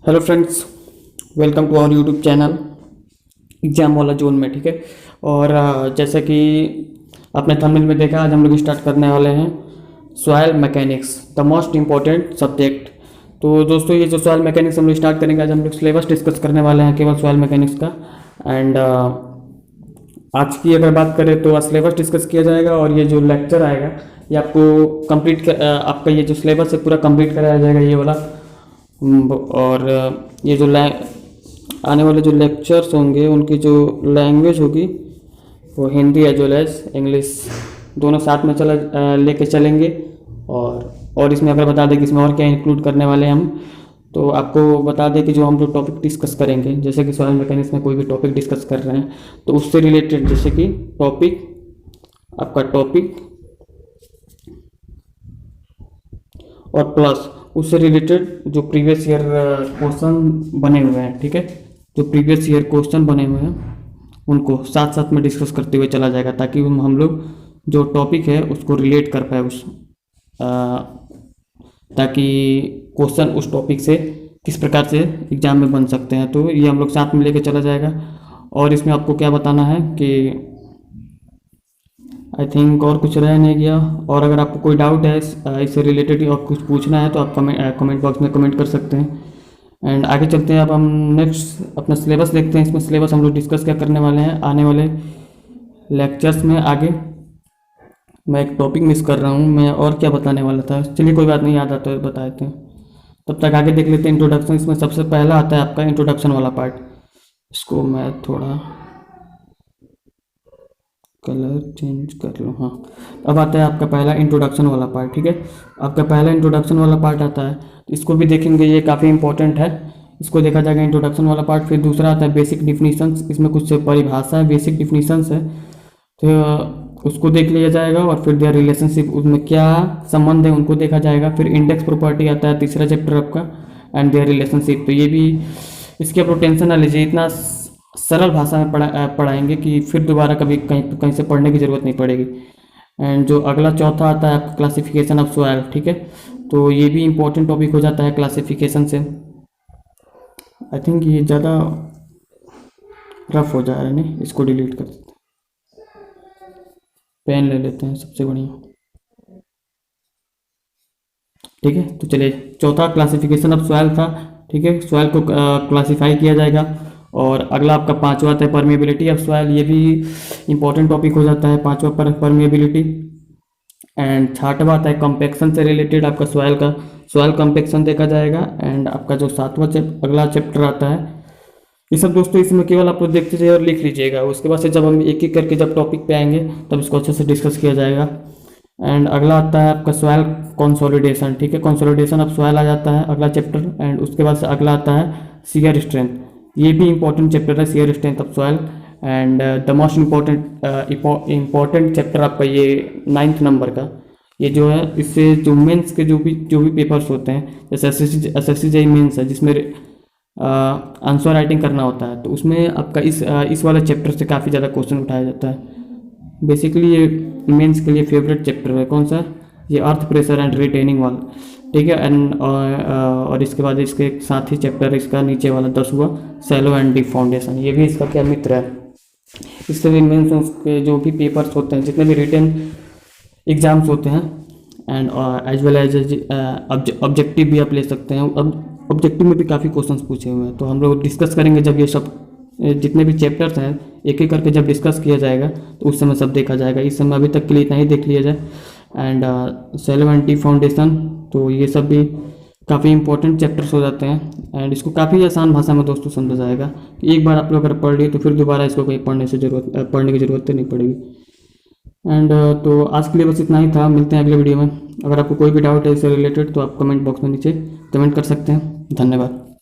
Hello friends, welcome to our YouTube channel exam वाला zone में। ठीक है। और जैसे कि आपने थंबनेल में देखा, आज हम लोग स्टार्ट करने वाले हैं soil mechanics, the most important subject. तो दोस्तों, ये जो सॉइल मैकेनिक्स हम लोग स्टार्ट करेंगे, आज हम लोग सिलेबस डिस्कस करने वाले हैं केवल सॉइल मैकेनिक्स का। एंड आज की अगर बात करें तो आज सिलेबस डिस्कस किया जाएगा और ये जो लेक्चर आएगा ये आपको कंप्लीट आपका ये जो सिलेबस है पूरा कंप्लीट कराया जाएगा ये वाला। और ये जो आने वाले जो लेक्चर्स होंगे उनकी जो लैंग्वेज होगी वो Hindi as well as English दोनों साथ में लेके चलेंगे। और इसमें अगर बता दें कि इसमें और क्या इंक्लूड करने वाले हैं हम, तो आपको बता दें कि जो हम लोग टॉपिक डिस्कस करेंगे, जैसे कि सॉइल मैकेनिक्स में कोई भी टॉपिक डिस्कस कर रहे हैं तो उससे रिलेटेड, जैसे कि आपका टॉपिक और प्लस उससे रिलेटेड जो प्रीवियस ईयर क्वेश्चन बने हुए हैं। ठीक है, जो प्रीवियस ईयर क्वेश्चन बने हुए हैं उनको साथ साथ में डिस्कस करते हुए चला जाएगा, ताकि हम लोग जो टॉपिक है उसको रिलेट कर पाए ताकि क्वेश्चन उस टॉपिक से किस प्रकार से एग्जाम में बन सकते हैं। तो ये हम लोग साथ में लेके चला जाएगा। और इसमें आपको क्या बताना है कि आई थिंक और कुछ रह नहीं गया। और अगर आपको कोई डाउट है इससे रिलेटेड और कुछ पूछना है तो आप कमेंट बॉक्स में कमेंट कर सकते हैं। एंड आगे चलते हैं। अब हम नेक्स्ट अपना सिलेबस देखते हैं। इसमें सिलेबस हम लोग डिस्कस क्या करने वाले हैं आने वाले लेक्चर्स में। आगे मैं एक टॉपिक मिस कर रहा हूँ, मैं और क्या बताने वाला था, चलिए कोई बात नहीं, याद आता है बता देते हैं। तब तक आगे देख लेते हैं इंट्रोडक्शन। इसमें सबसे पहला आता है आपका इंट्रोडक्शन वाला पार्ट। इसको मैं थोड़ा कलर चेंज कर लूँ। हाँ, अब आता है आपका पहला इंट्रोडक्शन वाला पार्ट। ठीक है, आपका पहला इंट्रोडक्शन वाला पार्ट आता है, तो इसको भी देखेंगे, ये काफ़ी इंपॉर्टेंट है, इसको देखा जाएगा इंट्रोडक्शन वाला पार्ट। फिर दूसरा आता है बेसिक डिफिनीशंस। इसमें कुछ परिभाषा है, बेसिक डिफिनीशंस है, तो उसको देख लिया जाएगा। और फिर देयर रिलेशनशिप, उसमें क्या संबंध है उनको देखा जाएगा। फिर इंडेक्स प्रॉपर्टी आता है तीसरा चैप्टर आपका, एंड देयर रिलेशनशिप। तो ये भी, इसकी आप टेंशन ना लीजिए, इतना सरल भाषा में पढ़ाएंगे कि फिर दोबारा कभी कहीं से पढ़ने की ज़रूरत नहीं पड़ेगी। एंड जो अगला चौथा आता है आपका क्लासिफिकेशन ऑफ सॉइल। ठीक है, तो ये भी इंपॉर्टेंट टॉपिक हो जाता है क्लासिफिकेशन से। आई थिंक ये ज़्यादा रफ हो जा रहा है, नहीं, इसको डिलीट कर देते हैं, पेन ले लेते हैं, सबसे बढ़िया। ठीक है, तो चलिए, चौथा क्लासिफिकेशन ऑफ सॉइल था। ठीक है, सॉइल को क्लासिफाई किया जाएगा। और अगला आपका पांचवा आता है परमेबिलिटी ऑफ सॉइल। ये भी इंपॉर्टेंट टॉपिक हो जाता है, पांचवा परमेबिलिटी। एंड छठवा आता है कॉम्पेक्शन से रिलेटेड, आपका सॉइल कॉम्पेक्शन देखा जाएगा। एंड आपका जो सातवां अगला चैप्टर आता है, ये सब दोस्तों इसमें केवल आप लोग देखते जाइए और लिख लीजिएगा। उसके बाद से जब हम एक एक करके जब टॉपिक पे आएंगे तब इसको अच्छे से डिस्कस किया जाएगा। एंड अगला आता है आपका सॉइल कंसोलिडेशन। ठीक है, कंसोलिडेशन ऑफ सॉइल आ जाता है अगला चैप्टर। एंड उसके बाद से अगला आता है शियर स्ट्रेंथ। ये भी इंपॉर्टेंट चैप्टर है, shear strength of soil. And the most important chapter आपका ये 9th नंबर का, ये जो है, इससे जो मेंस के जो भी पेपर्स होते हैं, जैसे SSC मेंस है जिसमें आंसर राइटिंग करना होता है, तो उसमें आपका इस वाले चैप्टर से काफ़ी ज़्यादा क्वेश्चन उठाया जाता है। बेसिकली ये मेंस के लिए फेवरेट चैप्टर है। कौन सा? ये अर्थ प्रेशर एंड रिटेनिंग वाला। ठीक है, एंड और इसके बाद इसके साथ ही चैप्टर इसका नीचे वाला 10वां सैलो एंड डीप फाउंडेशन। ये भी इसका क्या मित्र है। इससे भी मेंस के जो भी पेपर्स होते हैं, जितने भी रिटन एग्जाम्स होते हैं, and as well as objective भी आप ले सकते हैं। अब ऑब्जेक्टिव में भी काफ़ी क्वेश्चंस पूछे हुए हैं, तो हम लोग डिस्कस करेंगे जब ये सब जितने भी चैप्टर्स हैं एक एक करके जब डिस्कस किया जाएगा तो उस समय सब देखा जाएगा। इस समय अभी तक के लिए इतना ही देख लिया जाए। And shallow and deep foundation, तो ये सब भी काफ़ी इंपॉर्टेंट चैप्टर्स हो जाते हैं। एंड इसको काफ़ी आसान भाषा में दोस्तों समझा जाएगा कि एक बार आप लोग अगर पढ़ लिए तो फिर दोबारा इसको कहीं पढ़ने की ज़रूरत नहीं पड़ेगी। एंड तो आज के लिए बस इतना ही था। मिलते हैं अगले वीडियो में। अगर आपको कोई भी डाउट है इससे रिलेटेड तो आप कमेंट बॉक्स में नीचे कमेंट कर सकते हैं। धन्यवाद।